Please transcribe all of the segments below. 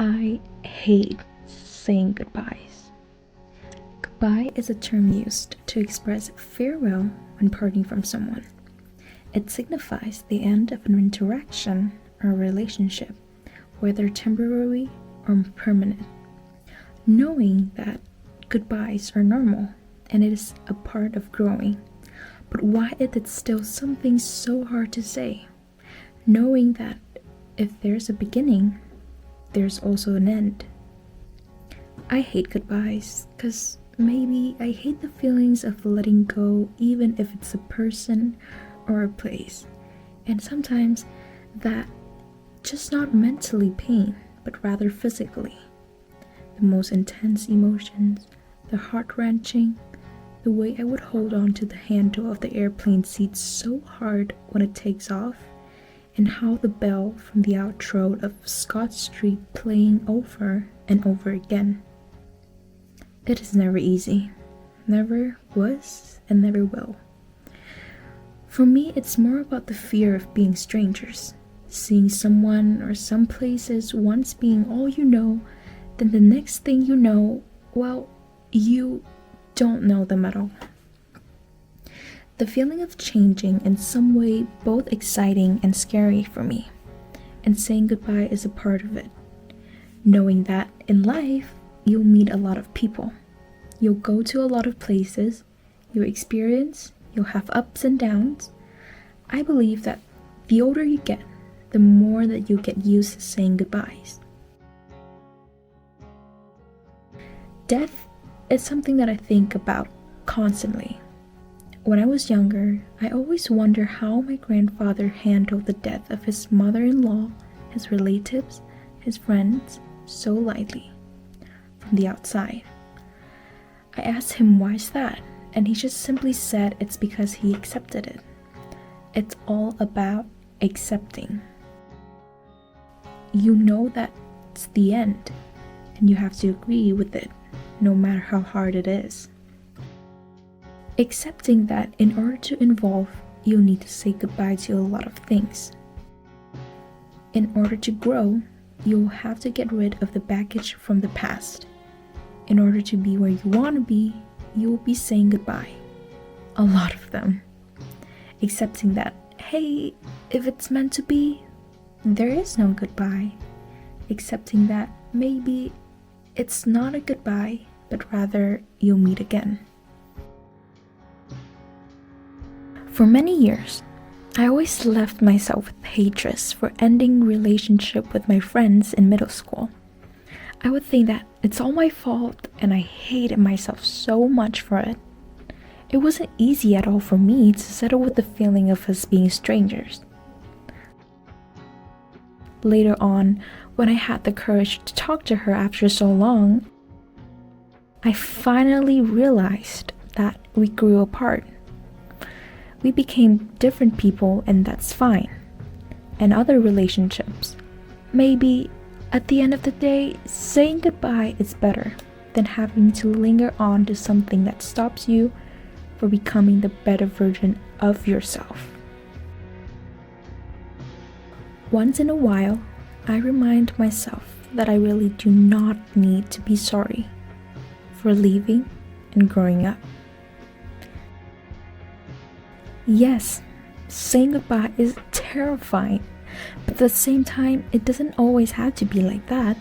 I hate saying goodbyes. Goodbye is a term used to express farewell when parting from someone. It signifies the end of an interaction or relationship, whether temporary or permanent. Knowing that goodbyes are normal and it is a part of growing, but why is it still something so hard to say? Knowing that if there's a beginning, there's also an end. I hate goodbyes because maybe I hate the feelings of letting go, even if it's a person or a place. And sometimes that just not mentally pain, but rather physically. The most intense emotions, the heart-wrenching, the way I would hold on to the handle of the airplane seat so hard when it takes off, and how the bell from the outro of Scott Street playing over and over again. It is never easy, never was and never will. For me, it's more about the fear of being strangers, seeing someone or some places once being all you know, then the next thing you know, well, you don't know them at all. The feeling of changing in some way both exciting and scary for me, and saying goodbye is a part of it. Knowing that in life, you'll meet a lot of people. You'll go to a lot of places, you'll experience, you'll have ups and downs. I believe that the older you get, the more that you get used to saying goodbyes. Death is something that I think about constantly. When I was younger, I always wondered how my grandfather handled the death of his mother-in-law, his relatives, his friends, so lightly, from the outside. I asked him why is that, and he just simply said it's because he accepted it. It's all about accepting. You know that it's the end, and you have to agree with it, no matter how hard it is. Accepting that in order to evolve, you'll need to say goodbye to a lot of things. In order to grow, you'll have to get rid of the baggage from the past. In order to be where you want to be, you'll be saying goodbye. A lot of them. Accepting that, hey, if it's meant to be, there is no goodbye. Accepting that maybe it's not a goodbye, but rather you'll meet again. For many years, I always left myself with hatred for ending relationship with my friends in middle school. I would think that it's all my fault and I hated myself so much for it. It wasn't easy at all for me to settle with the feeling of us being strangers. Later on, when I had the courage to talk to her after so long, I finally realized that we grew apart. We became different people, and that's fine. And other relationships, maybe at the end of the day, saying goodbye is better than having to linger on to something that stops you from becoming the better version of yourself. Once in a while, I remind myself that I really do not need to be sorry for leaving and growing up. Yes, saying goodbye is terrifying, but at the same time, it doesn't always have to be like that.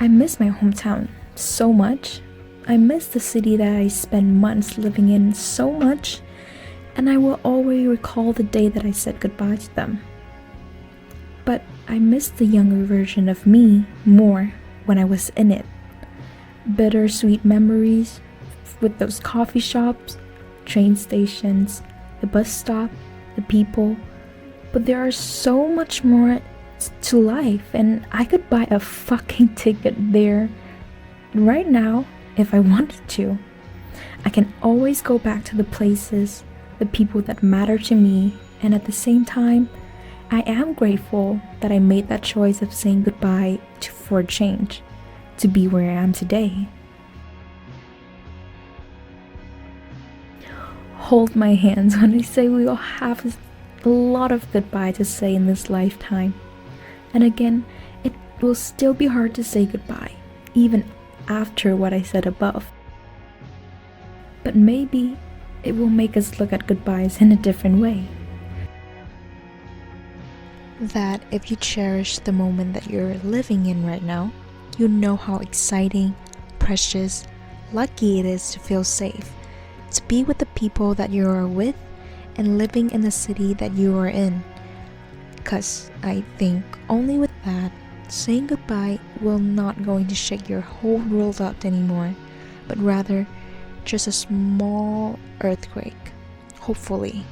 I miss my hometown so much. I miss the city that I spent months living in so much, and I will always recall the day that I said goodbye to them. But I miss the younger version of me more when I was in it. Bittersweet memories with those coffee shops, train stations, the bus stop, the people, but there are so much more to life, and I could buy a fucking ticket there right now if I wanted to. I can always go back to the places, the people that matter to me, and at the same time, I am grateful that I made that choice of saying goodbye for a change, to be where I am today. Hold my hands when I say we all have a lot of goodbye to say in this lifetime. And again, it It will still be hard to say goodbye, even after what I said above. But maybe it will make us look at goodbyes in a different way. That if you cherish the moment that you're living in right now, you know how exciting, precious, lucky it is to feel safe, to be with the people that you are with, and living in the city that you are in. Because I think only with that, saying goodbye will not going to shake your whole world up anymore, but rather just a small earthquake, hopefully.